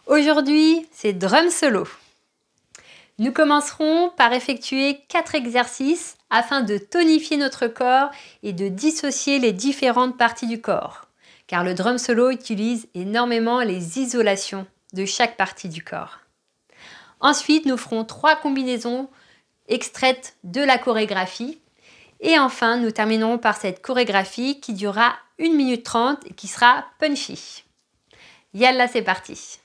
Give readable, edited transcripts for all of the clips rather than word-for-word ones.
Aujourd'hui, c'est drum solo. Nous commencerons par effectuer 4 exercices afin de tonifier notre corps et de dissocier les différentes parties du corps. Car le drum solo utilise énormément les isolations de chaque partie du corps. Ensuite, nous ferons 3 combinaisons extraites de la chorégraphie. Et enfin, nous terminerons par cette chorégraphie qui durera 1 minute 30 et qui sera punchy. Yalla, c'est parti!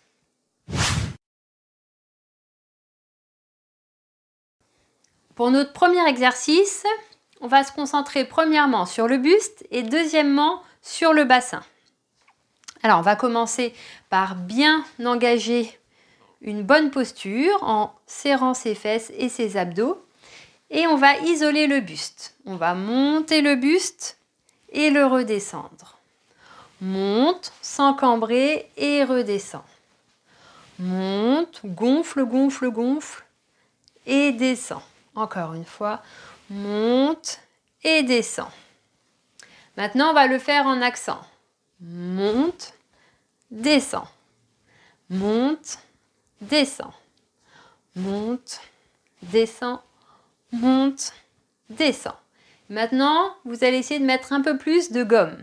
Pour notre premier exercice, on va se concentrer premièrement sur le buste et deuxièmement sur le bassin. Alors, on va commencer par bien engager une bonne posture en serrant ses fesses et ses abdos. Et on va isoler le buste. On va monter le buste et le redescendre. Monte sans cambrer et redescend. Monte, gonfle, gonfle, gonfle et descend. Encore une fois, monte et descend. Maintenant, on va le faire en accent. Monte, descend. Monte, descend. Monte, descend. Monte, descend. Maintenant, vous allez essayer de mettre un peu plus de gomme,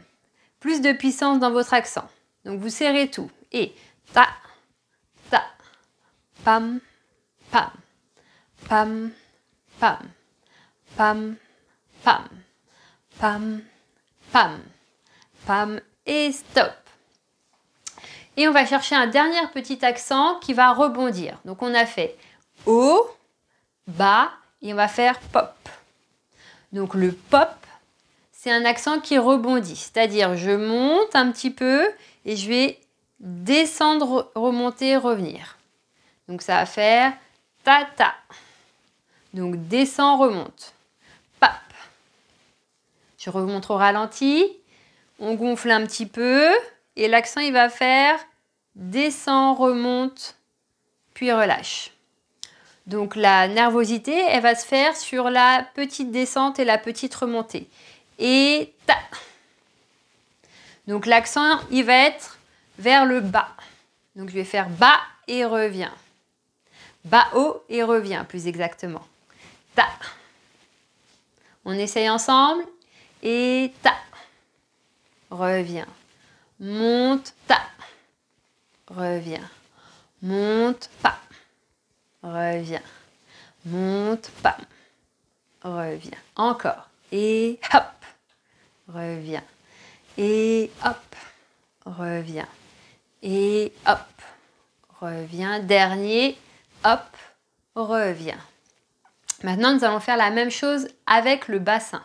plus de puissance dans votre accent. Donc, vous serrez tout. Et ta, ta, pam, pam, pam, pam, pam, pam, pam, pam, pam et stop. Et on va chercher un dernier petit accent qui va rebondir. Donc, on a fait haut, bas, et on va faire pop. Donc le pop, c'est un accent qui rebondit. C'est-à-dire, je monte un petit peu et je vais descendre, remonter, revenir. Donc ça va faire ta-ta. Donc descend, remonte. Pop. Je remonte au ralenti. On gonfle un petit peu. Et l'accent, il va faire descend, remonte, puis relâche. Donc la nervosité, elle va se faire sur la petite descente et la petite remontée. Et ta. Donc l'accent, il va être vers le bas. Donc je vais faire bas et reviens. Bas, haut et reviens, plus exactement. Ta. On essaye ensemble. Et ta. Reviens. Monte, ta. Reviens. Monte, pas. Reviens. Monte, pam. Reviens. Encore. Et hop. Reviens. Et hop. Reviens. Et hop. Reviens. Dernier. Hop. Reviens. Maintenant, nous allons faire la même chose avec le bassin.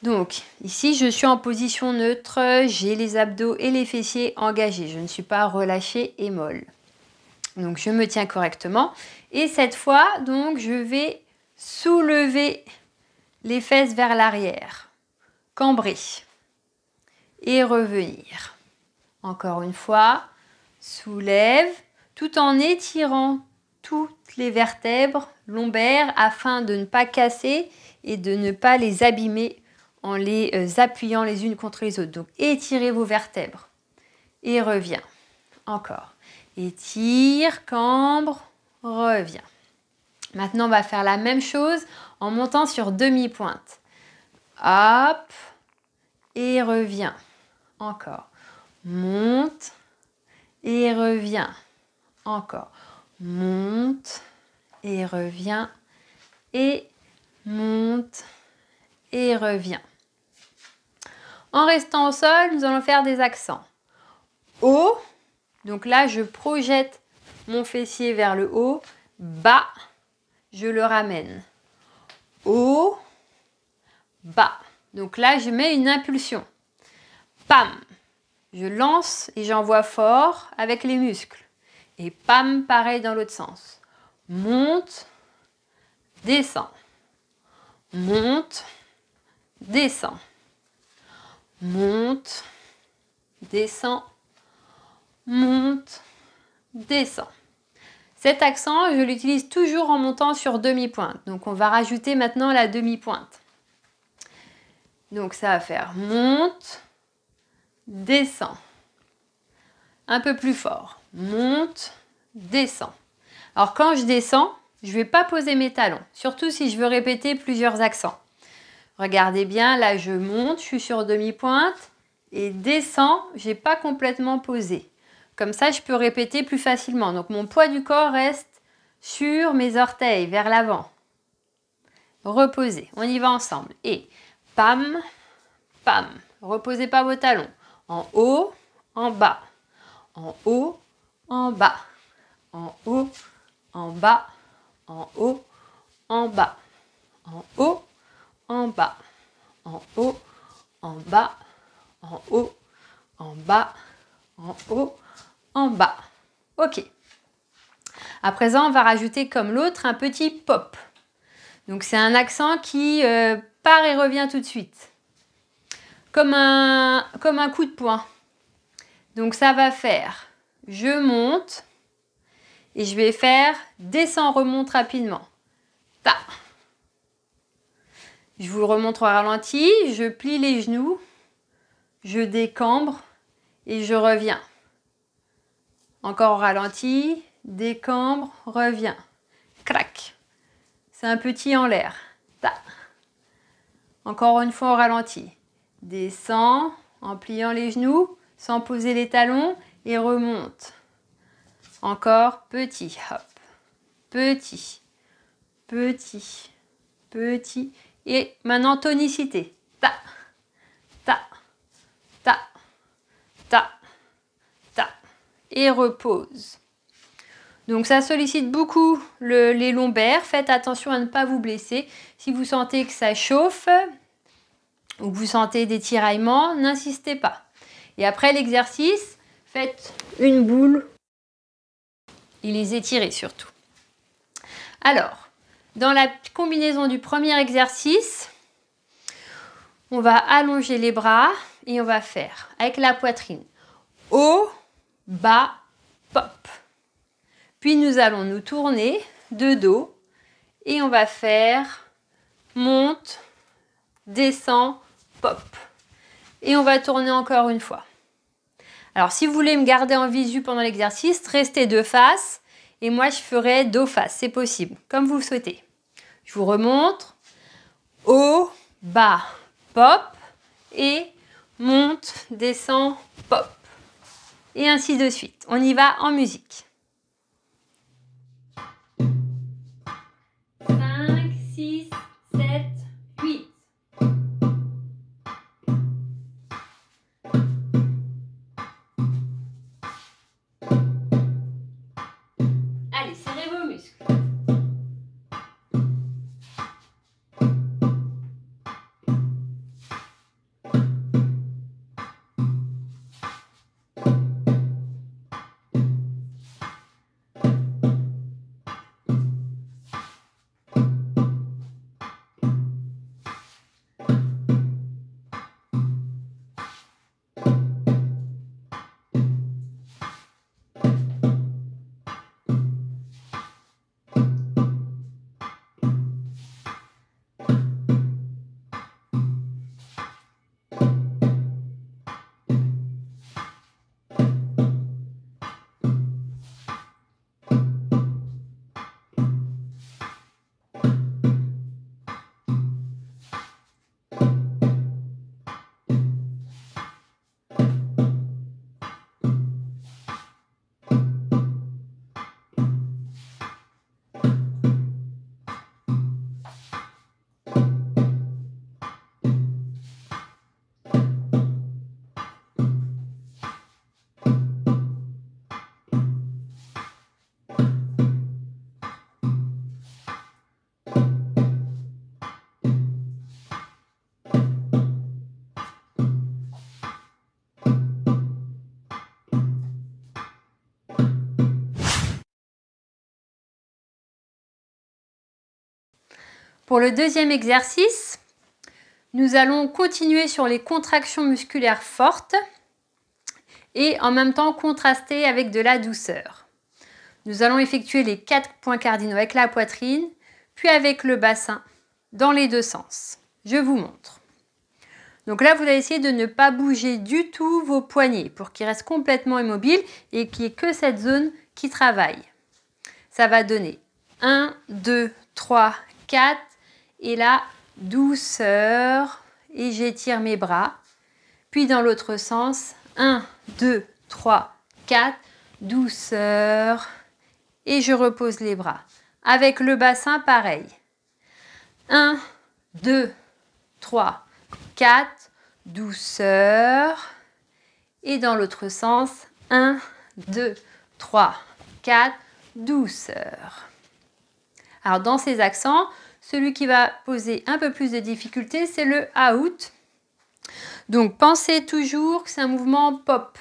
Donc, ici, je suis en position neutre. J'ai les abdos et les fessiers engagés. Je ne suis pas relâchée et molle. Donc, je me tiens correctement. Et cette fois, donc, je vais soulever les fesses vers l'arrière. Cambrer. Et revenir. Encore une fois. Soulève. Tout en étirant toutes les vertèbres lombaires afin de ne pas casser et de ne pas les abîmer en les appuyant les unes contre les autres. Donc, étirez vos vertèbres. Et reviens. Encore. Étire, cambre, reviens. Maintenant, on va faire la même chose en montant sur demi-pointe. Hop, et reviens. Encore. Monte, et reviens. Encore. Monte, et reviens. Et monte, et reviens. En restant au sol, nous allons faire des accents. Haut. Donc là, je projette mon fessier vers le haut. Bas, je le ramène. Haut, bas. Donc là, je mets une impulsion. Pam, je lance et j'envoie fort avec les muscles. Et pam, pareil dans l'autre sens. Monte, descend. Monte, descend. Monte, descend. Monte, descend. Cet accent, je l'utilise toujours en montant sur demi-pointe. Donc, on va rajouter maintenant la demi-pointe. Donc, ça va faire monte, descend. Un peu plus fort. monte, descend. Alors quand je descends, je ne vais pas poser mes talons, surtout si je veux répéter plusieurs accents. Regardez bien, là je monte, je suis sur demi-pointe et descends, je n'ai pas complètement posé. Comme ça, je peux répéter plus facilement. Donc mon poids du corps reste sur mes orteils, vers l'avant. Reposez, on y va ensemble. Et pam, pam. Reposez pas vos talons. En haut, en bas. En haut, en bas. En haut, en bas. En haut, en bas. En haut, en bas. En haut, en bas. En haut, en bas. En haut, en bas. Ok. À présent, on va rajouter comme l'autre un petit pop. Donc c'est un accent qui part et revient tout de suite. Comme un coup de poing. Donc ça va faire, je monte et je vais faire descend, remonte rapidement. Ta. Je vous le remonte au ralenti, je plie les genoux, je décambre et je reviens. Encore au ralenti, décambre, reviens. Crac. C'est un petit en l'air. Ta. Encore une fois au ralenti. Descend en pliant les genoux, sans poser les talons et remonte. Encore petit, hop. Petit, petit, petit. Et maintenant tonicité. Ta, ta, ta, ta, ta. Et repose. Donc ça sollicite beaucoup les lombaires. Faites attention à ne pas vous blesser. Si vous sentez que ça chauffe ou que vous sentez des tiraillements, n'insistez pas. Et après l'exercice, faites une boule et les étirez surtout. Alors, dans la combinaison du premier exercice, on va allonger les bras et on va faire avec la poitrine haut, bas, pop. Puis nous allons nous tourner de dos et on va faire monte, descend, pop. Et on va tourner encore une fois. Alors si vous voulez me garder en visu pendant l'exercice, restez de face et moi je ferai dos face, c'est possible, comme vous le souhaitez. Je vous remonte, haut, bas, pop et monte, descend, pop. Et ainsi de suite. On y va en musique. 5, 6, 7, 8. Allez, serrez vos muscles. Pour le deuxième exercice, nous allons continuer sur les contractions musculaires fortes et en même temps contraster avec de la douceur. Nous allons effectuer les 4 points cardinaux avec la poitrine, puis avec le bassin dans les deux sens. Je vous montre. Donc là, vous allez essayer de ne pas bouger du tout vos poignets pour qu'ils restent complètement immobiles et qu'il n'y ait que cette zone qui travaille. Ça va donner 1, 2, 3, 4 et là, douceur et j'étire mes bras. Puis dans l'autre sens, 1, 2, 3, 4, douceur et je repose les bras. Avec le bassin, pareil. 1, 2, 3, 4, douceur. Et dans l'autre sens, 1, 2, 3, 4, douceur. Alors dans ces accents, celui qui va poser un peu plus de difficulté, c'est le out. Donc pensez toujours que c'est un mouvement pop.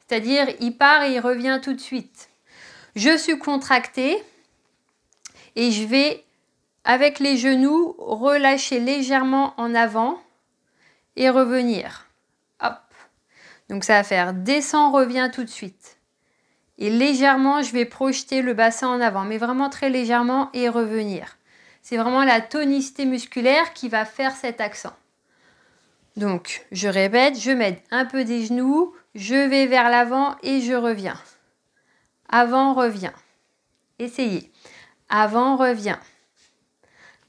C'est-à-dire, il part et il revient tout de suite. Je suis contractée et je vais, avec les genoux, relâcher légèrement en avant et revenir. Hop. Donc ça va faire descend, revient tout de suite. Et légèrement, je vais projeter le bassin en avant, mais vraiment très légèrement et revenir. C'est vraiment la tonicité musculaire qui va faire cet accent. Donc, je répète, je m'aide un peu des genoux, je vais vers l'avant et je reviens. Avant, revient. Essayez. Avant, revient.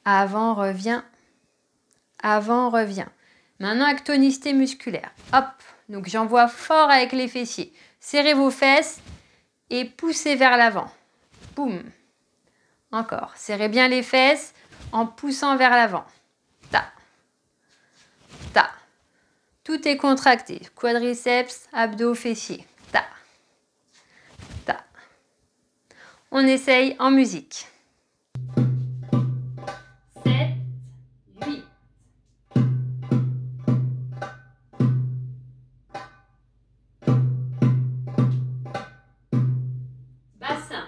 Avant, revient. Avant, revient. Maintenant, avec tonicité musculaire. Hop. Donc, j'envoie fort avec les fessiers. Serrez vos fesses et poussez vers l'avant. Boum. Encore. Serrez bien les fesses en poussant vers l'avant. Ta. Ta. Tout est contracté. Quadriceps, abdos, fessiers. Ta. Ta. On essaye en musique. 7, 8. Bassin.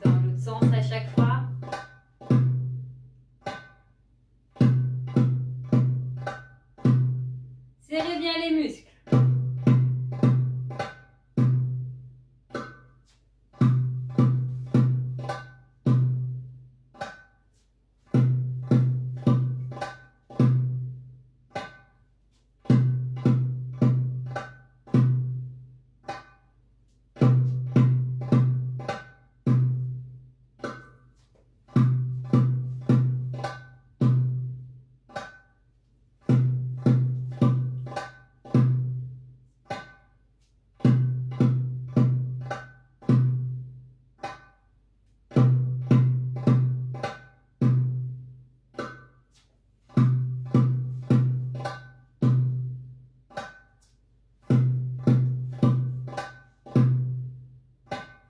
Dans l'autre sens à chaque fois. Serrez bien les muscles.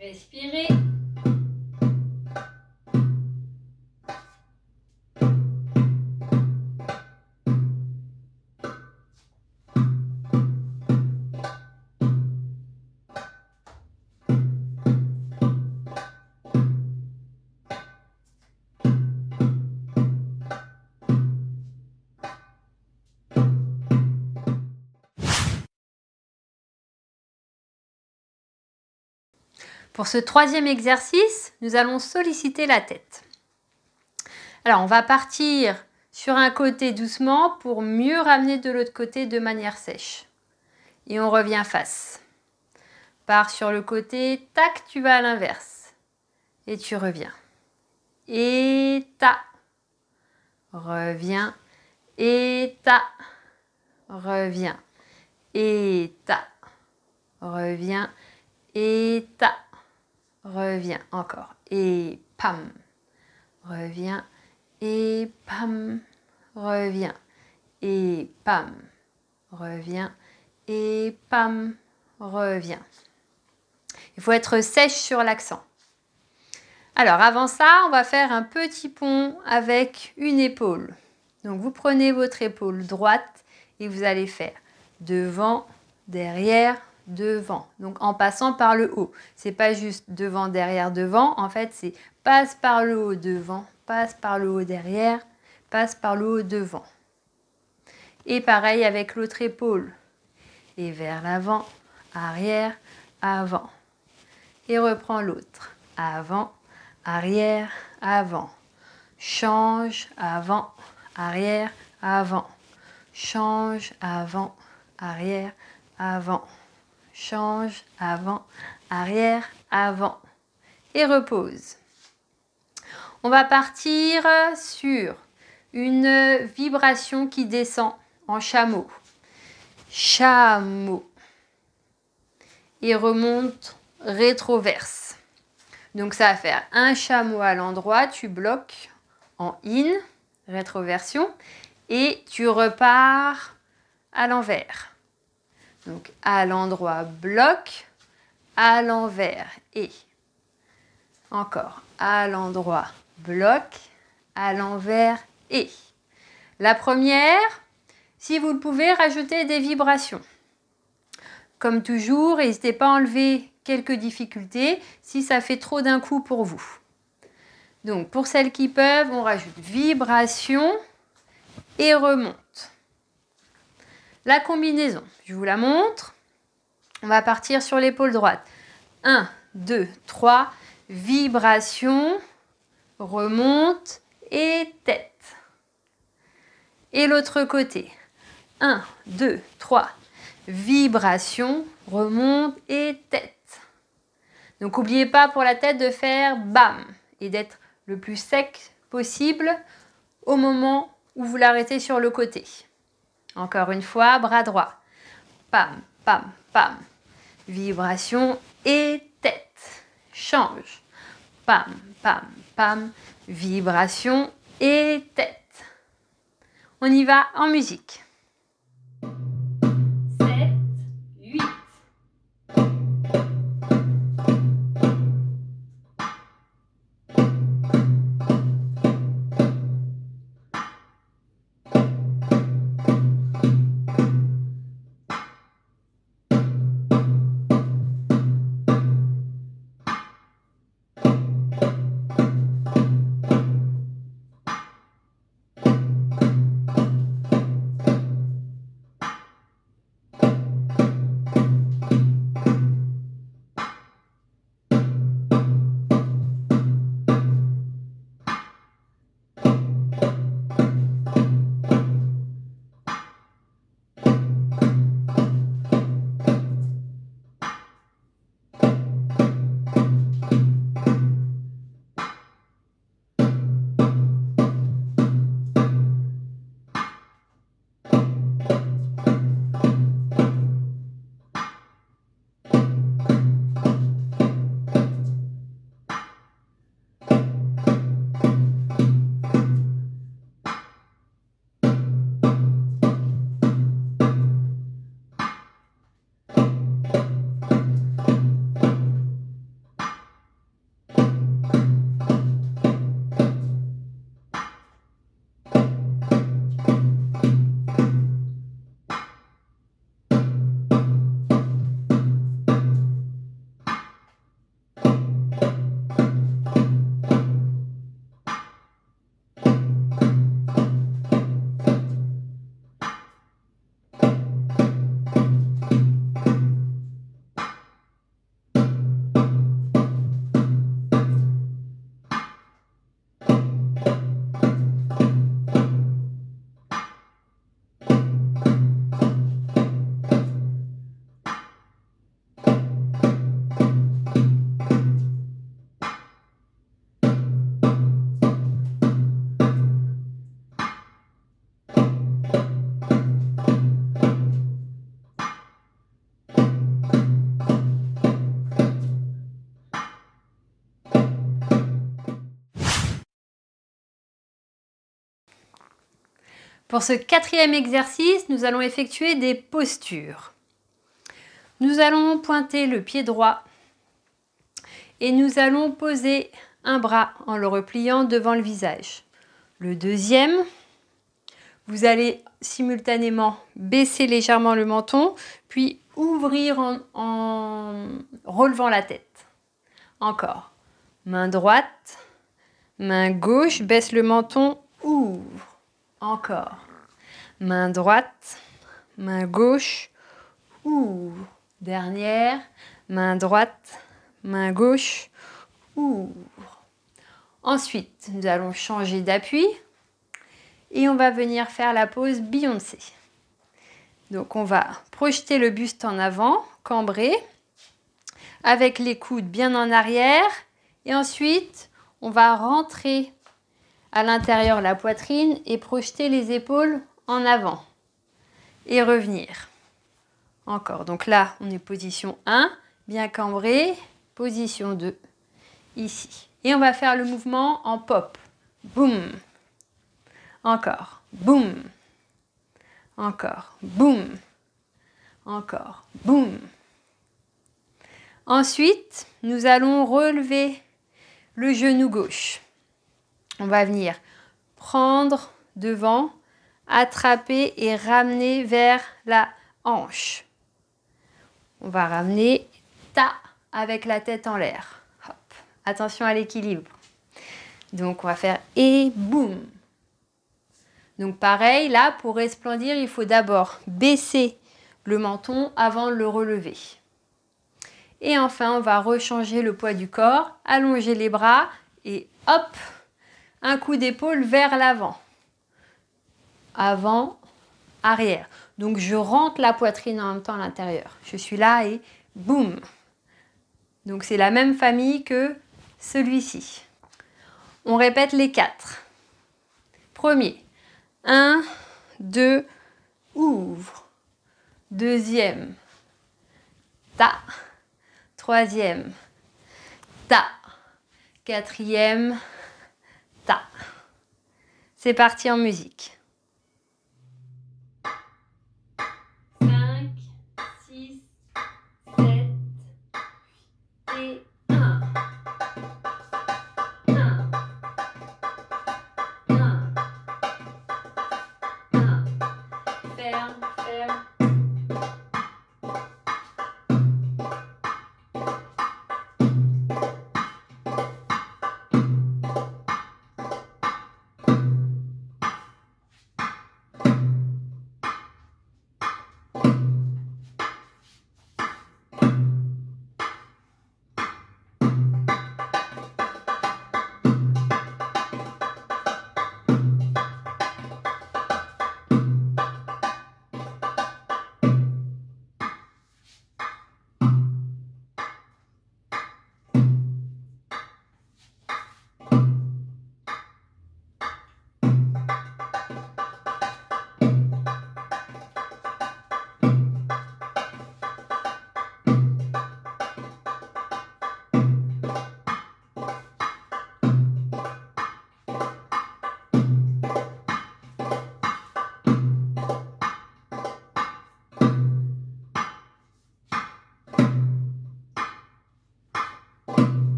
Respirez. Pour ce troisième exercice, nous allons solliciter la tête. Alors, on va partir sur un côté doucement pour mieux ramener de l'autre côté de manière sèche. Et on revient face. Pars sur le côté, tac, tu vas à l'inverse. Et tu reviens. Et ta. Reviens. Et ta. Reviens. Et ta. Reviens. Et ta. Reviens. Encore. Et pam. Reviens. Et pam. Reviens. Et pam. Reviens. Et pam. Reviens. Il faut être sèche sur l'accent. Alors avant ça, on va faire un petit pont avec une épaule. Donc vous prenez votre épaule droite et vous allez faire devant, derrière, devant. Donc en passant par le haut. C'est pas juste devant, derrière, devant. En fait, c'est passe par le haut devant, passe par le haut derrière, passe par le haut devant. Et pareil avec l'autre épaule. Et vers l'avant, arrière, avant. Et reprends l'autre. Avant, arrière, avant. change, avant, arrière, avant, change, avant, arrière, avant, change, avant, arrière, avant, et repose. On va partir sur une vibration qui descend en chameau. Chameau. Et remonte rétroverse. Donc ça va faire un chameau à l'endroit, tu bloques en in, rétroversion, et tu repars à l'envers. Donc à l'endroit, bloc, à l'envers et encore à l'endroit, bloc, à l'envers et. La première, si vous le pouvez, rajoutez des vibrations. Comme toujours, n'hésitez pas à enlever quelques difficultés si ça fait trop d'un coup pour vous. Donc pour celles qui peuvent, on rajoute vibration et remonte. La combinaison, je vous la montre. On va partir sur l'épaule droite. 1, 2, 3, vibration, remonte et tête. Et l'autre côté. 1, 2, 3, vibration, remonte et tête. Donc n'oubliez pas pour la tête de faire bam et d'être le plus sec possible au moment où vous l'arrêtez sur le côté. Encore une fois, bras droit. Pam, pam, pam. Vibration et tête. Change. Pam, pam, pam. Vibration et tête. On y va en musique. 7, 8. Pour ce quatrième exercice, nous allons effectuer des postures. Nous allons pointer le pied droit et nous allons poser un bras en le repliant devant le visage. Le deuxième, vous allez simultanément baisser légèrement le menton, puis ouvrir en relevant la tête. Encore. Main droite, main gauche, baisse le menton, ouvre. Encore. Main droite, main gauche, ouvre. Dernière, main droite, main gauche, ouvre. Ensuite, nous allons changer d'appui et on va venir faire la pose Beyoncé. Donc on va projeter le buste en avant, cambré, avec les coudes bien en arrière. Et ensuite, on va rentrer à l'intérieur la poitrine et projeter les épaules en avant. Et revenir. Encore. Donc là, on est position 1, bien cambré. Position 2, ici. Et on va faire le mouvement en pop. Boum. Encore. Boum. Encore. Boum. Encore. Boum. Ensuite, nous allons relever le genou gauche. On va venir prendre devant, attraper et ramener vers la hanche. On va ramener ta avec la tête en l'air. Hop. Attention à l'équilibre. Donc on va faire et boum. Donc pareil, là pour resplendir, il faut d'abord baisser le menton avant de le relever. Et enfin, on va rechanger le poids du corps, allonger les bras et hop, un coup d'épaule vers l'avant. Avant, arrière. Donc je rentre la poitrine en même temps à l'intérieur. Je suis là et boum. Donc c'est la même famille que celui-ci. On répète les 4. Premier. 1, 2, ouvre. Deuxième. Ta. Troisième. Ta. Quatrième. Ta. C'est parti en musique. 5, 6, 7 et 1. 1. 1. 1. Ferme, ferme.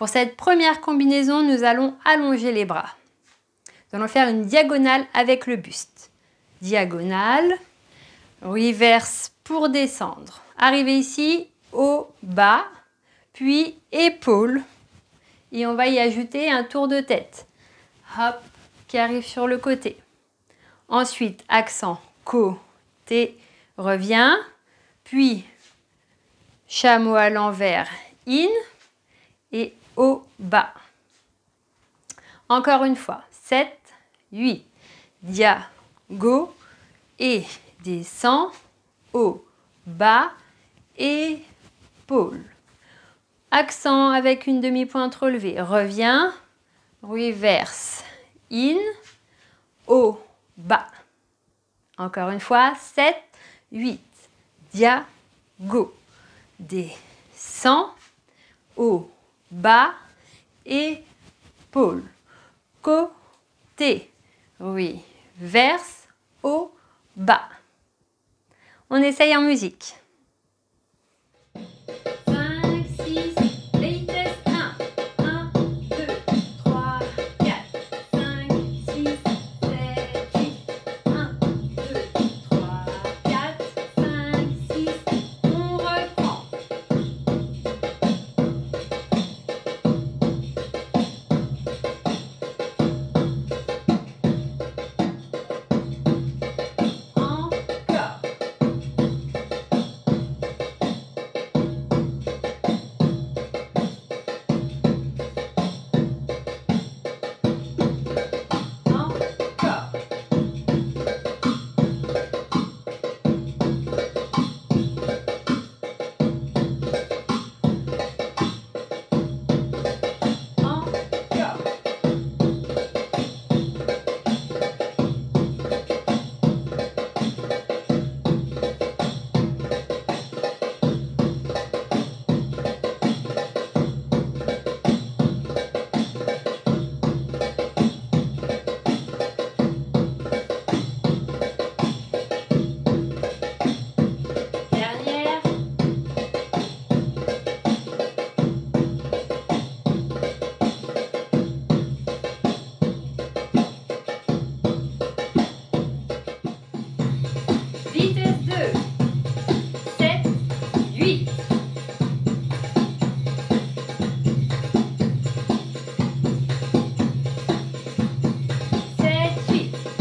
Pour cette première combinaison, nous allons allonger les bras. Nous allons faire une diagonale avec le buste. Diagonale, reverse pour descendre. Arriver ici, au bas, puis épaule. Et on va y ajouter un tour de tête. hop, qui arrive sur le côté. Ensuite, accent côté, revient, puis chameau à l'envers, in, et au bas. Encore une fois, 7, 8, dia, go, et descend, au bas, épaule. Accent avec une demi-pointe relevée, revient, reverse, in, au bas. Encore une fois, 7, 8, dia, go, descend, au bas, épaule, côté, reverse, au bas. On essaye en musique. 5, 6, vitesse 1, 1, 2, 3, 4, 5, 6, 7, 8, 1, 2, 3, 4, 5, 6, on reprend. Vitesse 2, 7, 8. 7, 8.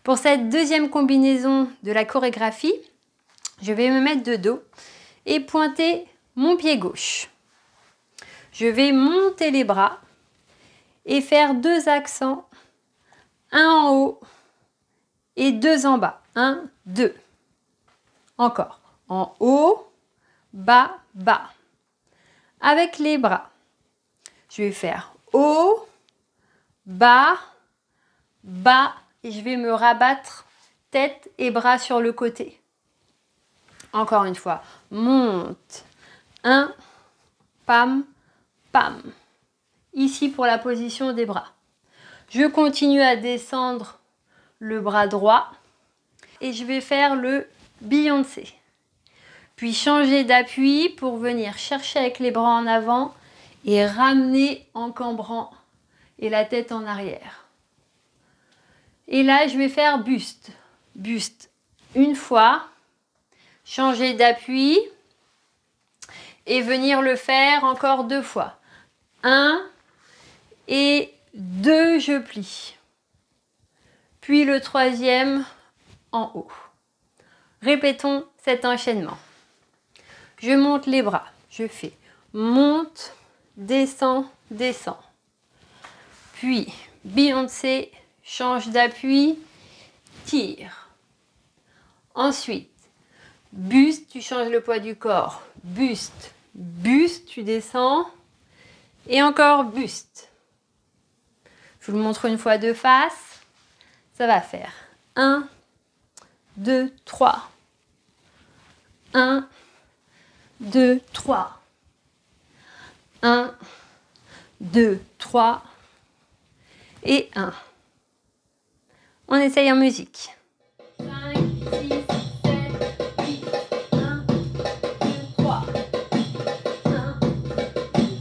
'Pour cette deuxième combinaison de la chorégraphie, je vais me mettre de dos et pointer mon pied gauche. Je vais monter les bras et faire 2 accents, un en haut et 2 en bas. 1, 2. Encore. En haut, bas, bas. Avec les bras, je vais faire haut, bas, bas et je vais me rabattre tête et bras sur le côté. Encore une fois, monte, 1, pam, pam. Ici pour la position des bras. Je continue à descendre le bras droit et je vais faire le Beyoncé. Puis changer d'appui pour venir chercher avec les bras en avant et ramener en cambrant et la tête en arrière. Et là, je vais faire buste. Buste une fois, changer d'appui et venir le faire encore 2 fois. 1 et 2, je plie. Puis le 3e en haut. Répétons cet enchaînement. Je monte les bras. Je fais monte, descend, descend. Puis Beyoncé, change d'appui, tire. Ensuite, buste, tu changes le poids du corps. Buste, buste, tu descends. Et encore buste. Je vous le montre une fois de face. Ça va faire 1, 2, 3. 1, 2, 3. 1, 2, 3. Et 1. On essaye en musique. 5, 6, 7, 8. 1, 2, 3. 1, 2,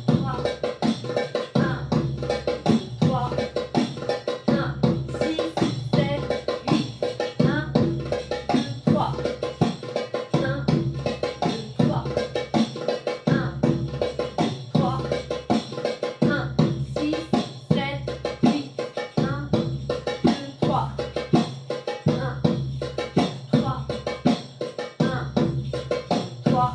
3. 1, 2, 3. 1, 6, 7, 8. 1, 2, 3. 1, 2, 3. 1, 2, 3. 1, 6, 7, 8. 1, 2, 3. 1, 3. 1, 3.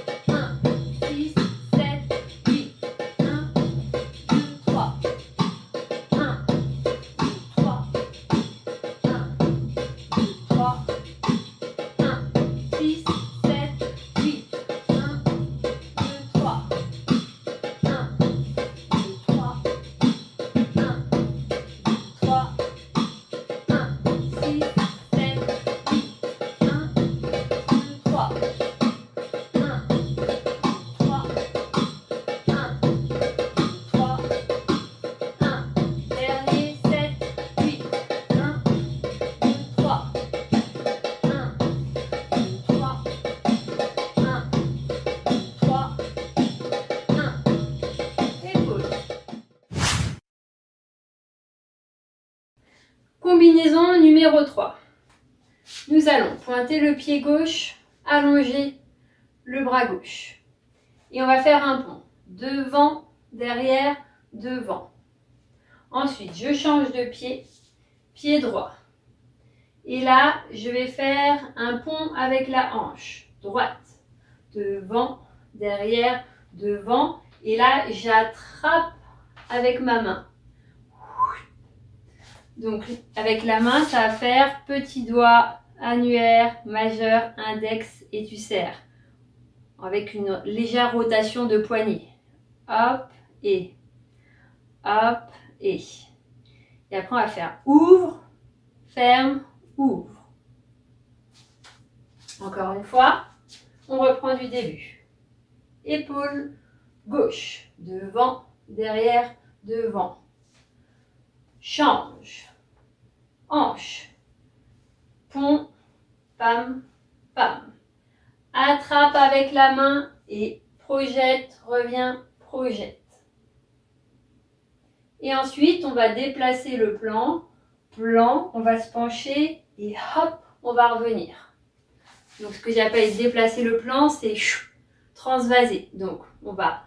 1, 6, 7, 8. 1, 2, 3. 1, 2, 3. 1, 2, 3. 1, 6, 7, 8. 1, 2, 3. 1, 2, 3. 1, 2, 3. 1, 6, 7, 8. 1, 2, 3. 1, 2, 3. 1, 2, 3. 1, dernier, 7, 8. 1, 2, 3. 1, 2, 3. 1, 2, 3. 1. Épaule. Combinaison numéro 3. Nous allons pointer le pied gauche, allonger le bras gauche. Et on va faire un pont. Devant, derrière, devant. Ensuite, je change de pied, pied droit. Et là, je vais faire un pont avec la hanche droite. Devant, derrière, devant. Et là, j'attrape avec ma main. Donc, avec la main, ça va faire petit doigt, annulaire, majeur, index et tu serres. Avec une légère rotation de poignet. Hop et. Hop et. Et après, on va faire ouvre, ferme, ouvre. Encore une fois, on reprend du début. Épaule gauche, devant, derrière, devant. Change. Hanche. Pont, pam, pam. Attrape avec la main et projette, revient, projette. Et ensuite, on va déplacer le plan. Plan, on va se pencher et hop, on va revenir. Donc, ce que j'appelle déplacer le plan, c'est transvaser. Donc, on va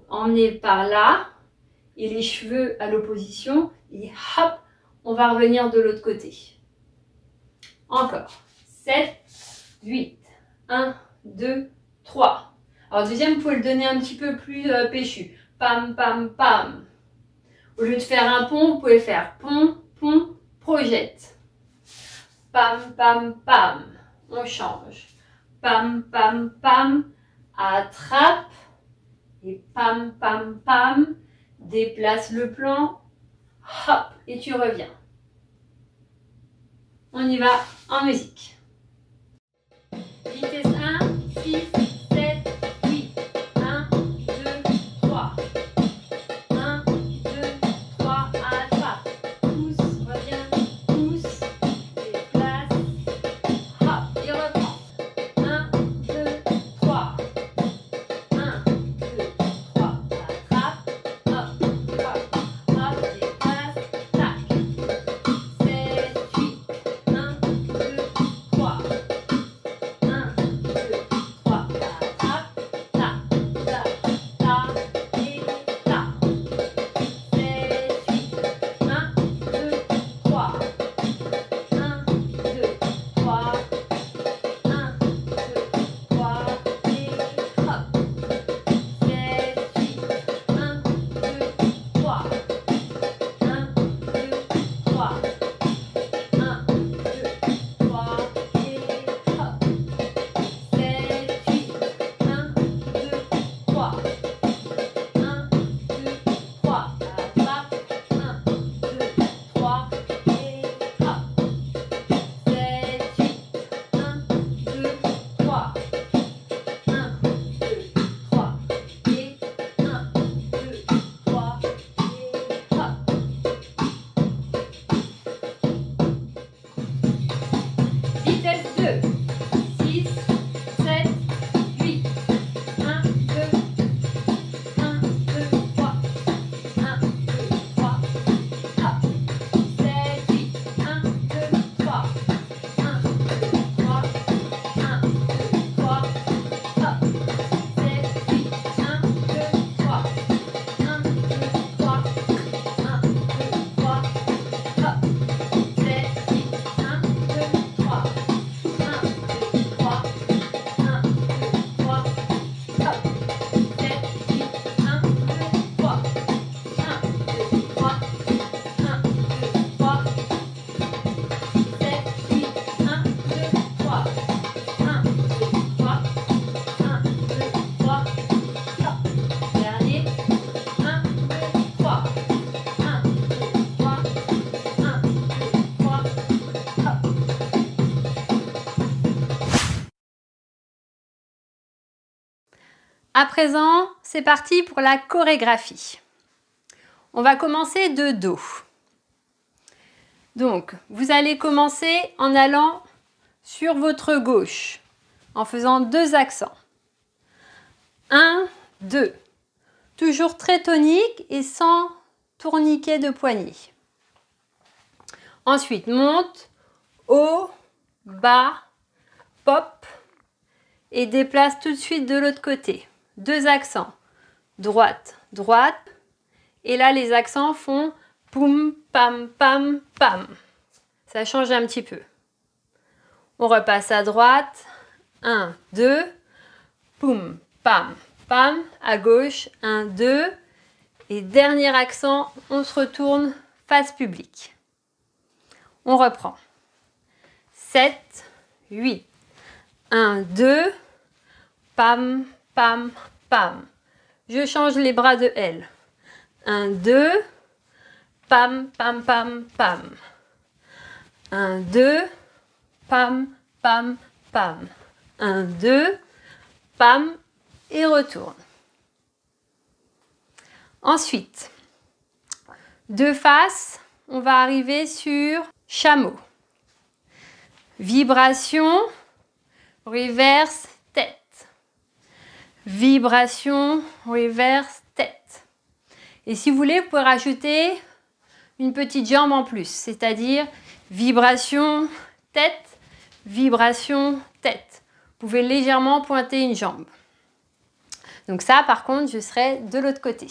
emmener par là et les cheveux à l'opposition et hop, on va revenir de l'autre côté. Encore. 7, 8, 1, 2, 3. Alors, deuxième, vous pouvez le donner un petit peu plus péchu. Pam, pam, pam. Au lieu de faire un pont, vous pouvez faire pont, pont, projette. Pam, pam, pam. On change. Pam, pam, pam. Attrape. Et pam, pam, pam. Déplace le plan. Hop. Et tu reviens. On y va en musique. Vitesse 1, 6, 7, 8. 1, 2, 3. 1, 2, 3. Attrape. Pousse, reviens. Pousse. Déplace. Hop. Et reprend. 1, 2, 3. 1, 2, 3. Attrape. Hop. Hop. Hop. Déplace. Tac. 7, 8. 1, 2, 3. 3. 1, 2, 3. Attrape. 1, 2, 3. Et hop. 7, 8. 1, 2, 3. 1, 2, 3. Et 1, 2, 3. Et hop. Vitesse 2. 6, 7, 8. 1, 2, 1, 2, 3. 1, 2, 3. Hop. 7, 8. 1, 2, 3. 1, 2, 3. 1, 2, 3. Hop. 7, 8. 1, 2, 3. 1, 2, 3. 1, 2, 3. Hop. 7, 8. 1, 2, 3. 1, 2, 3. 1, 2, 3. Hop. 7, 8. 1, 2, 3. 1, 2, 3. 1, 2, 3. 7, 8. 1, 2, 3. 1, 2, 3. 1, 2, 3. Hop. Dernier. 1, 2, 3. 1, 2, 3. 1, 2, 3. Hop. À présent, c'est parti pour la chorégraphie. On va commencer de dos. Donc, vous allez commencer en allant sur votre gauche, en faisant 2 accents. 1, 2. Toujours très tonique et sans tourniquet de poignet. Ensuite, monte, haut, bas, pop et déplace tout de suite de l'autre côté. 2 accents. Droite, droite. Et là, les accents font poum, pam, pam, pam. Ça change un petit peu. On repasse à droite. 1, 2. Poum, pam, pam. À gauche. 1, 2. Et dernier accent, on se retourne face public. On reprend. 7, 8. 1, 2. Pam, pam, pam. Je change les bras de L. 1, 2. Pam, pam, pam, pam. 1, 2. Pam, pam, pam. 1, 2. Pam. Et retourne. Ensuite, de face, on va arriver sur chameau. Vibration, reverse, tête. Vibration, reverse, tête. Et si vous voulez, vous pouvez rajouter une petite jambe en plus, c'est-à-dire vibration, tête, vibration, tête. Vous pouvez légèrement pointer une jambe. Donc ça, par contre, je serai de l'autre côté.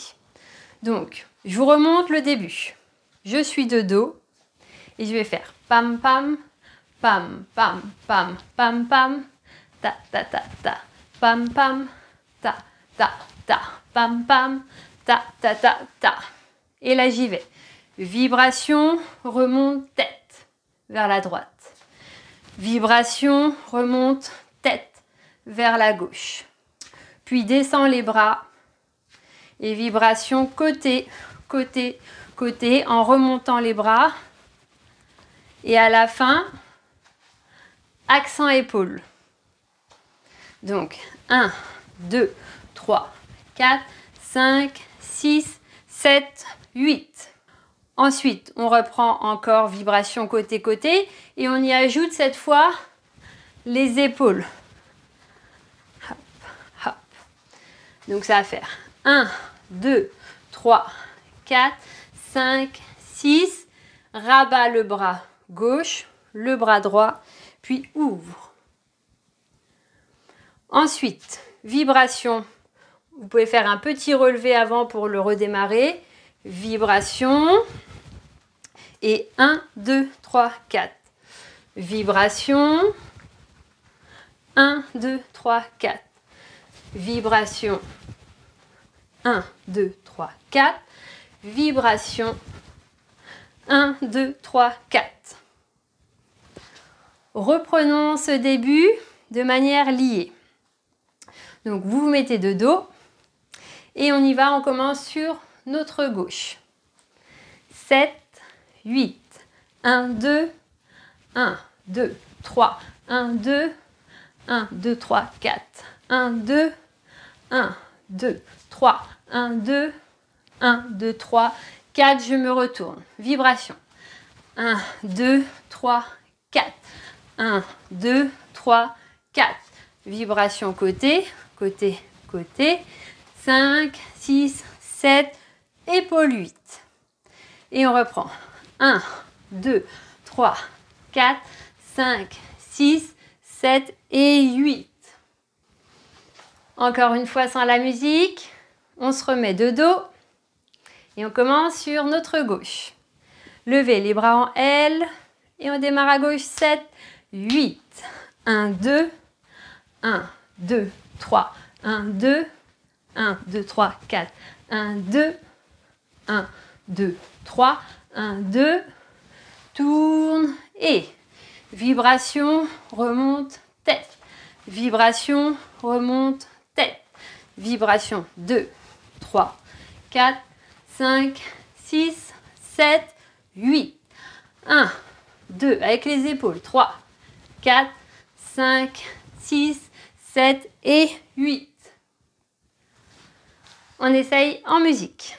Donc, je vous remonte le début. Je suis de dos et je vais faire pam, pam, pam, pam, pam, pam, pam, ta, ta, ta, ta, pam, pam, ta, ta, ta, pam, pam, ta, ta, ta, ta. Et là, j'y vais. Vibration, remonte, tête, vers la droite. Vibration, remonte, tête, vers la gauche. Puis descend les bras. Et vibration côté, côté, côté, en remontant les bras. Et à la fin, accent épaule. Donc, 1, 2, 3, 4, 5, 6, 7, 8. Ensuite, on reprend encore vibration côté-côté et on y ajoute cette fois les épaules. Hop, hop. Donc, ça va faire 1, 2, 3, 4, 5, 6. Rabat le bras gauche, le bras droit, puis ouvre. Ensuite, vibration. Vous pouvez faire un petit relevé avant pour le redémarrer. Vibration. Et 1, 2, 3, 4. Vibration. 1, 2, 3, 4. Vibration. 1, 2, 3, 4. Vibration. 1, 2, 3, 4. Reprenons ce début de manière liée. Donc, vous vous mettez de dos Et on y va, on commence sur notre gauche. 7, 8, 1, 2, 1, 2, 3, 1, 2, 1, 2, 3, 4, 1, 2, 1, 2, 3, 1, 2, 1, 2, 3, 4, je me retourne. Vibration. 1, 2, 3, 4. 1, 2, 3, 4. Vibration côté, côté, côté. 5, 6, 7, épaule 8. Et on reprend. 1, 2, 3, 4, 5, 6, 7 et 8. Encore une fois sans la musique. On se remet de dos. Et on commence sur notre gauche. Levez les bras en L. Et on démarre à gauche. 7, 8. 1, 2, 1, 2, 3, 1, 2, 1, 2, 3, 4, 1, 2, 1, 2, 3, 1, 2, tourne et vibration, remonte, tête, vibration, remonte, tête, vibration, 2, 3, 4, 5, 6, 7, 8, 1, 2, avec les épaules, 3, 4, 5, 6, 7 et 8. On essaye en musique.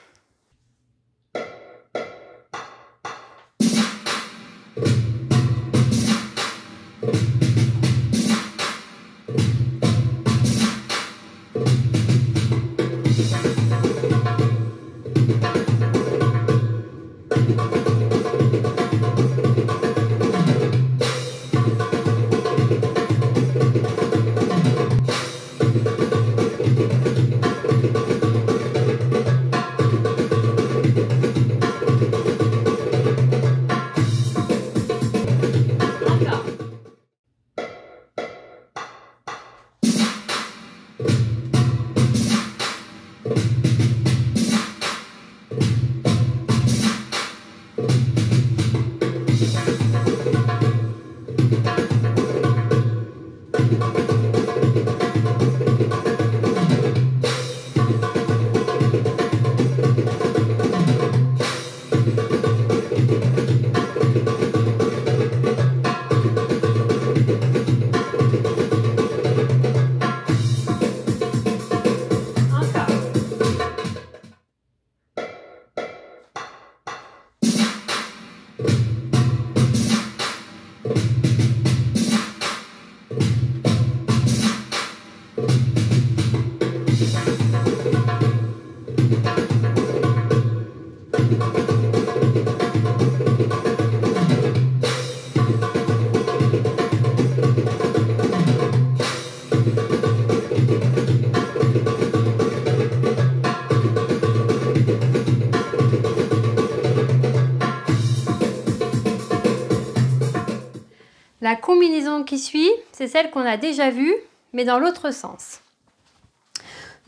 La combinaison qui suit, c'est celle qu'on a déjà vue, mais dans l'autre sens.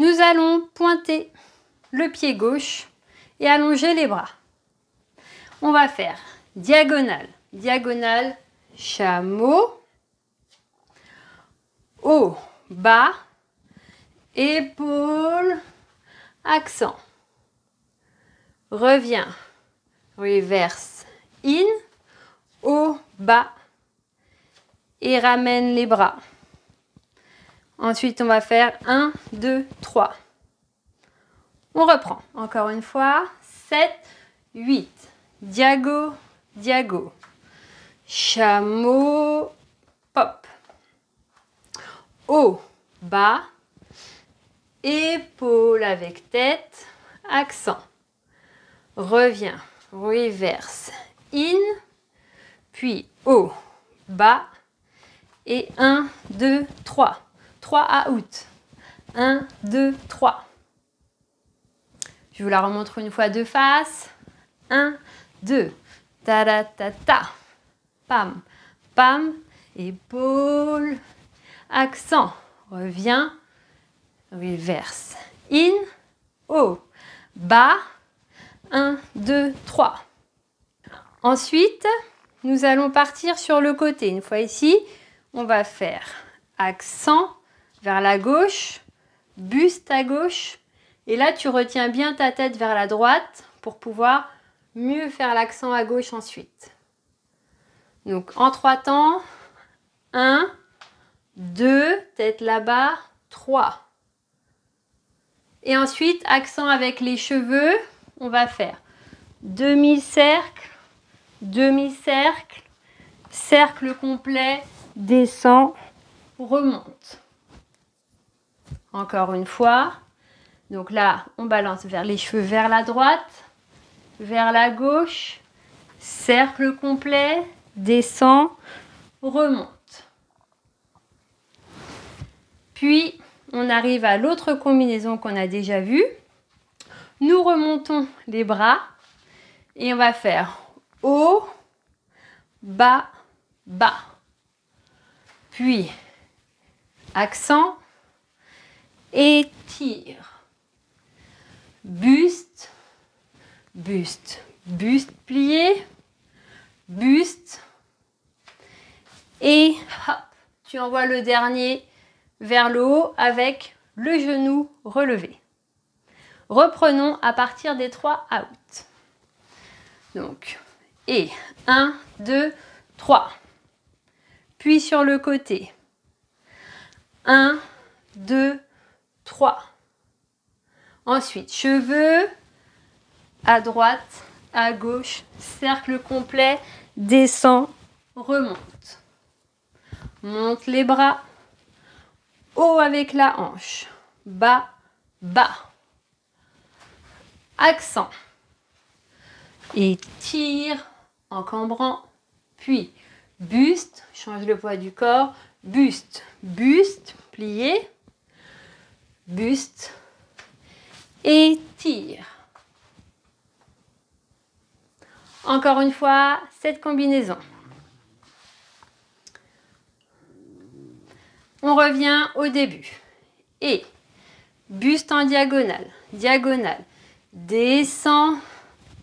Nous allons pointer le pied gauche et allonger les bras. On va faire diagonale, diagonale, chameau, haut, bas, épaule, accent. Reviens, reverse, in, haut, bas, et ramène les bras. Ensuite, on va faire 1, 2, 3. On reprend. Encore une fois. 7, 8. Diago, diago. Chameau, pop. Haut, bas. Épaule avec tête. Accent. Reviens. Reverse. In. Puis haut, bas. Et 1, 2, 3. 3 à out. 1, 2, 3. Je vous la remontre une fois de face. 1, 2. Ta ta ta ta. Pam, pam. Épaule. Accent. Reviens. Reverse. In. Haut. Bas. 1, 2, 3. Ensuite, nous allons partir sur le côté. Une fois ici, on va faire accent vers la gauche, buste à gauche Et là, tu retiens bien ta tête vers la droite pour pouvoir mieux faire l'accent à gauche ensuite. Donc, en 3 temps, 1, 2, tête là-bas, 3. Et ensuite, accent avec les cheveux, on va faire demi-cercle, demi-cercle, cercle complet, descend, remonte. Encore une fois. Donc là, on balance vers les cheveux vers la droite, vers la gauche, cercle complet, descend, remonte. Puis, on arrive à l'autre combinaison qu'on a déjà vue. Nous remontons les bras et on va faire haut, bas, bas. Puis, accent, étire. Buste, buste, buste plié, buste. Et hop, tu envoies le dernier vers le haut avec le genou relevé. Reprenons à partir des 3 out. Donc, et 1, 2, 3. Puis sur le côté. 1, 2, 3. Ensuite, cheveux à droite, à gauche, cercle complet, descend, remonte. Monte les bras. Haut avec la hanche, bas, bas. Accent. Étire en cambrant, puis buste, change le poids du corps, buste, buste, plié, buste, étire. Encore une fois, cette combinaison. On revient au début. Et buste en diagonale, diagonale, descend,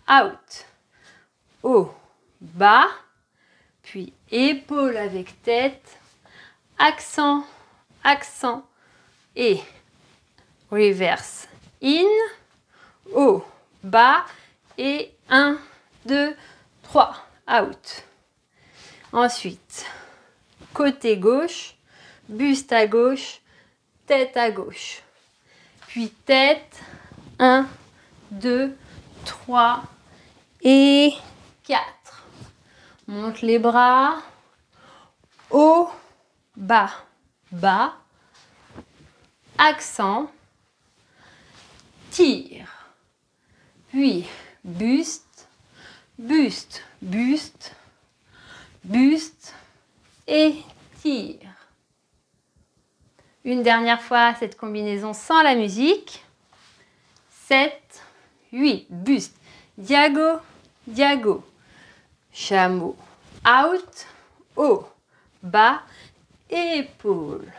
out, haut, bas, puis épaule avec tête, accent, accent et reverse, in, haut, bas et 1, 2, 3, out. Ensuite, côté gauche, buste à gauche, tête à gauche. Puis tête, 1, 2, 3 et 4. Monte les bras, haut, bas, bas, accent, tire. Puis buste, buste, buste, buste et tire. Une dernière fois, cette combinaison sans la musique. 7, 8, buste, diago, diago, chameau, out, haut, bas, épaule.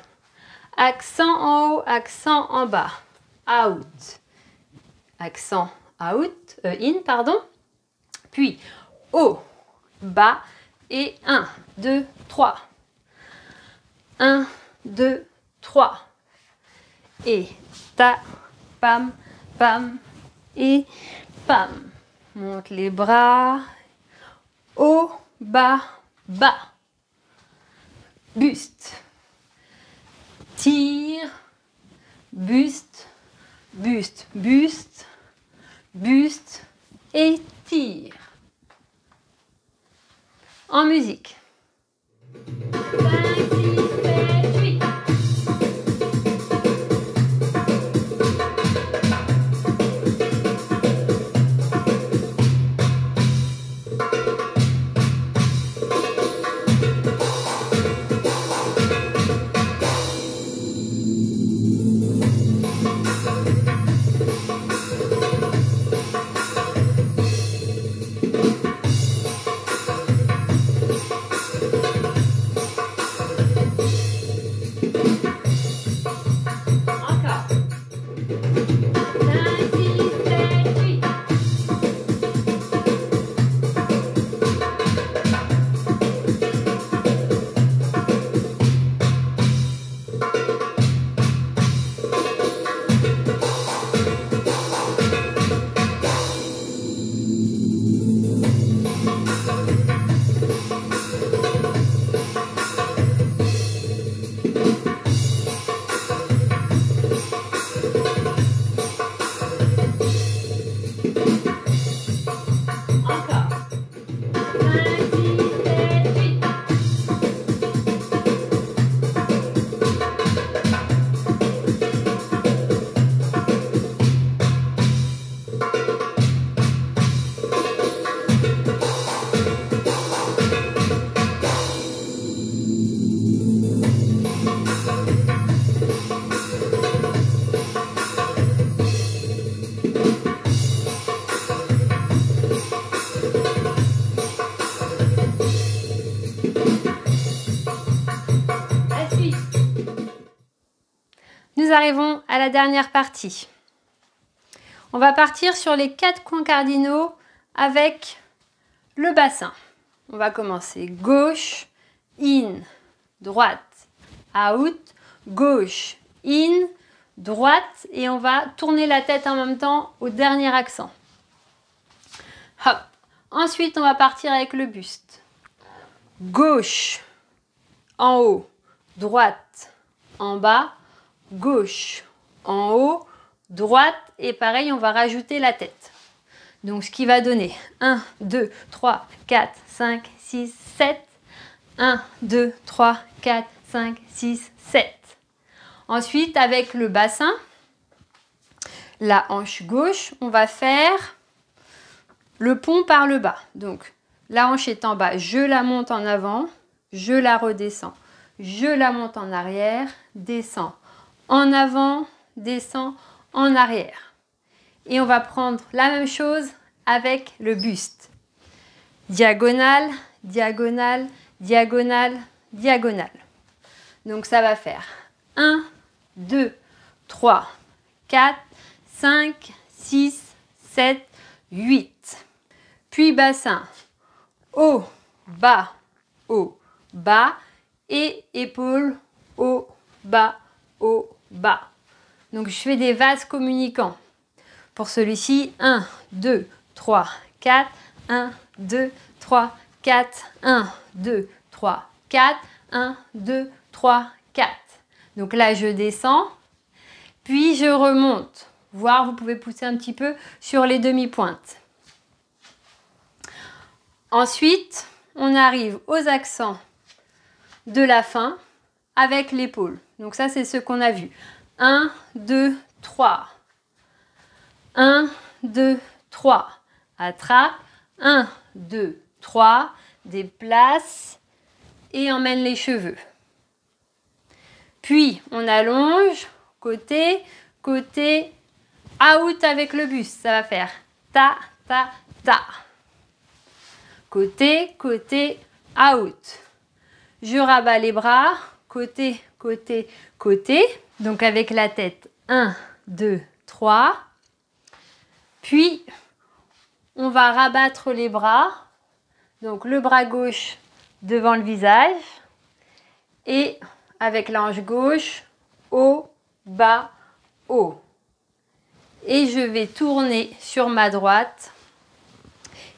Accent en haut, accent en bas, out. Accent out, in, pardon. Puis haut, bas et 1, 2, 3. 1, 2, 3. Et ta, pam, pam et pam. Monte les bras. Haut, bas, bas. Buste. Tire. Buste. Buste, buste. Buste et tire. En musique. 5, 6, 7, 8. arrivons à la dernière partie. On va partir sur les 4 coins cardinaux avec le bassin. On va commencer gauche, in, droite, out, gauche, in, droite, et on va tourner la tête en même temps au dernier accent. Hop. Ensuite, on va partir avec le buste. Gauche, en haut, droite, en bas, gauche, en haut, droite, et pareil, on va rajouter la tête. Donc, ce qui va donner 1, 2, 3, 4, 5, 6, 7. 1, 2, 3, 4, 5, 6, 7. Ensuite, avec le bassin, la hanche gauche, on va faire le pont par le bas. Donc, la hanche est en bas, je la monte en avant, je la redescends, je la monte en arrière, descends en avant, descends en arrière. Et on va prendre la même chose avec le buste. Diagonale, diagonale, diagonale, diagonale. Donc ça va faire 1, 2, 3, 4, 5, 6, 7, 8. Puis bassin, haut, bas, et épaule, haut, bas, haut, bas. Donc je fais des vases communicants. Pour celui-ci, 1, 2, 3, 4, 1, 2, 3, 4, 1, 2, 3, 4, 1, 2, 3, 4. Donc là, je descends, puis je remonte. Voire, vous pouvez pousser un petit peu sur les demi-pointes. Ensuite, on arrive aux accents de la fin avec l'épaule. Donc ça, c'est ce qu'on a vu. 1, 2, 3. 1, 2, 3. Attrape. 1, 2, 3. Déplace et emmène les cheveux. Puis, on allonge, côté, côté, out avec le buste. Ça va faire ta, ta, ta. Côté, côté, out. Je rabats les bras, côté, côté, côté. Donc, avec la tête, 1, 2, 3. Puis, on va rabattre les bras. Donc, le bras gauche devant le visage. Et avec la hanche gauche, haut, bas, haut. Et je vais tourner sur ma droite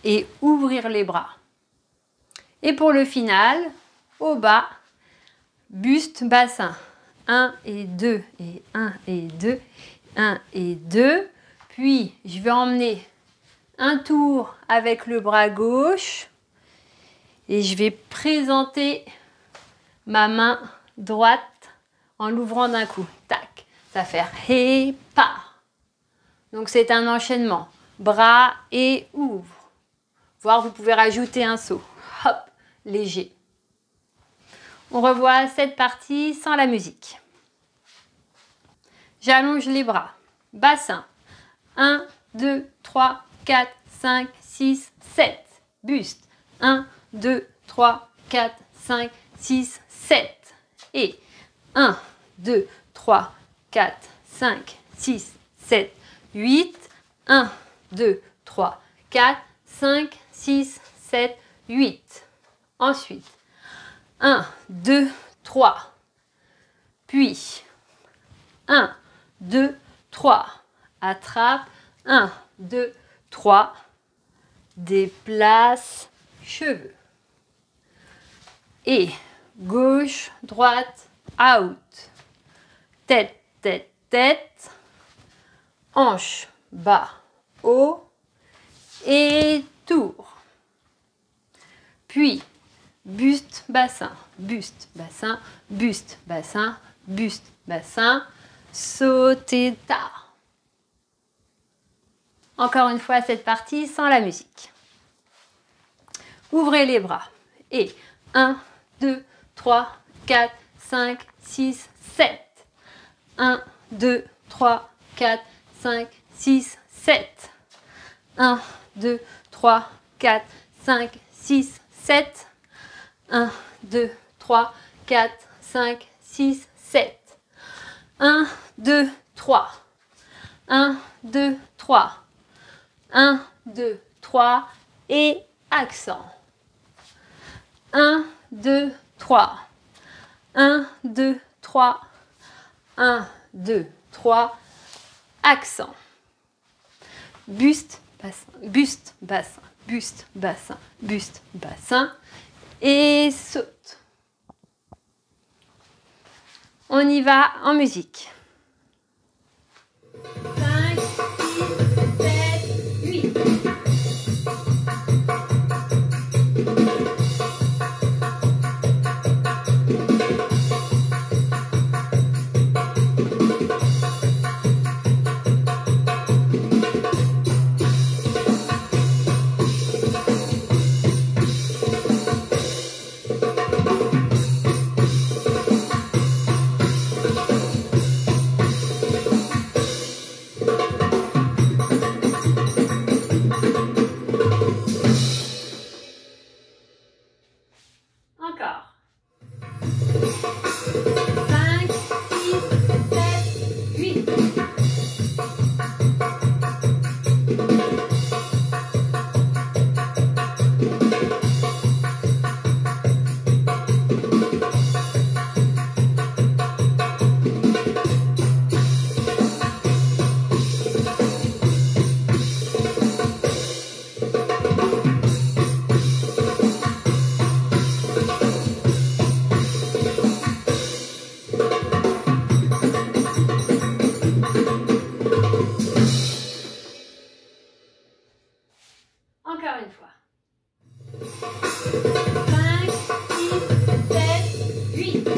et ouvrir les bras. Et pour le final, au bas, buste, bassin. 1 et 2, et 1 et 2, 1 et 2. Puis, je vais emmener un tour avec le bras gauche et je vais présenter ma main droite en l'ouvrant d'un coup. Tac, ça va faire et pas. Donc c'est un enchaînement. Bras et ouvre. Voire vous pouvez rajouter un saut. Hop, léger. On revoit cette partie sans la musique. J'allonge les bras. Bassin. 1, 2, 3, 4, 5, 6, 7. Buste. 1, 2, 3, 4, 5, 6, 7. Et 1, 2, 3, 4, 5, 6, 7, 8. 1, 2, 3, 4, 5, 6, 7, 8. Ensuite, 1, 2, 3. Puis, 1, 2, 3. Attrape. 1, 2, 3. Déplace. Cheveux. Et gauche, droite, out. Tête, tête, tête. Hanche, bas, haut. Et tour. Puis, buste, bassin, buste, bassin, buste, bassin, buste, bassin. Sauter, ta. Encore une fois, cette partie sans la musique. Ouvrez les bras. Et 1, 2, 3, 4, 5, 6, 7. 1, 2, 3, 4, 5, 6, 7. 1, 2, 3, 4, 5, 6, 7. 1, 2, 3, 4, 5, 6, 7. 1, 2, 3. 1, 2, 3. 1, 2, 3. Et accent. 1, 2, 3. 1, 2, 3. 1, 2, 3. Accent. Buste, bassin, buste, bassin, buste, bassin, buste, bassin. Et saute. On y va en musique. 5, 6, 7, 8. Encore. 5, 6, 7, 8. Encore une fois. 5, 6, 7, 8.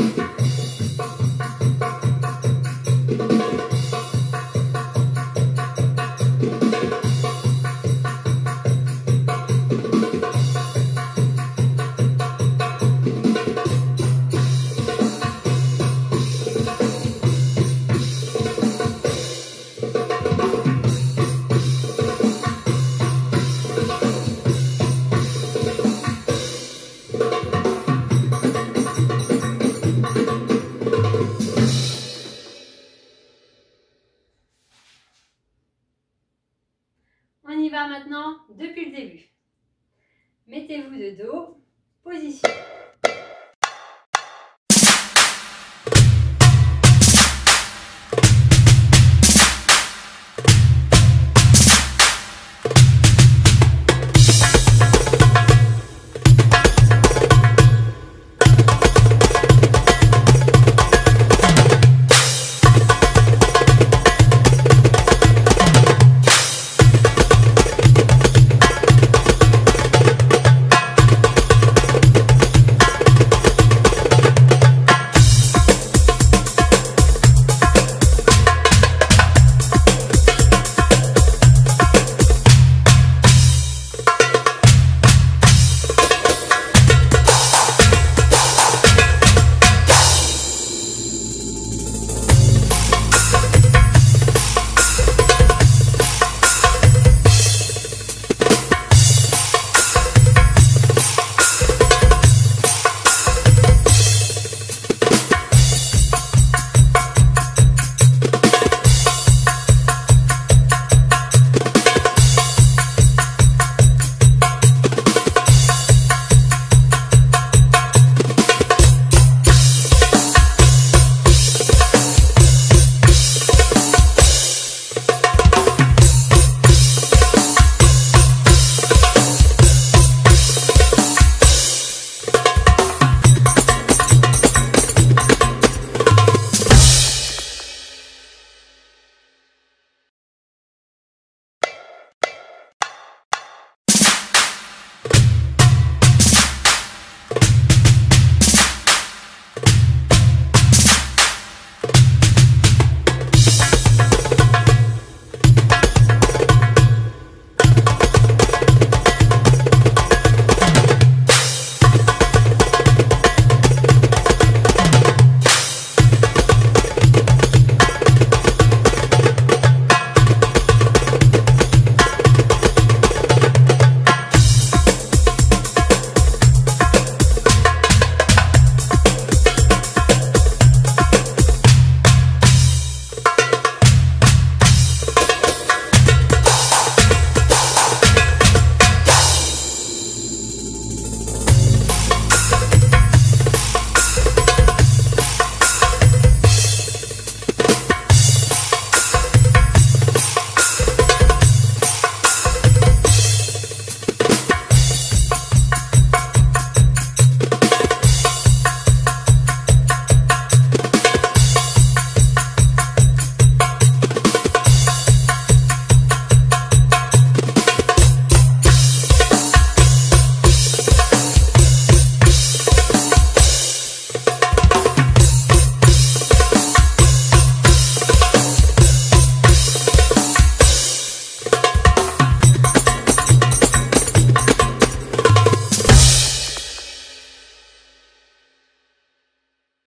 On y va maintenant depuis le début. Mettez-vous de dos, position.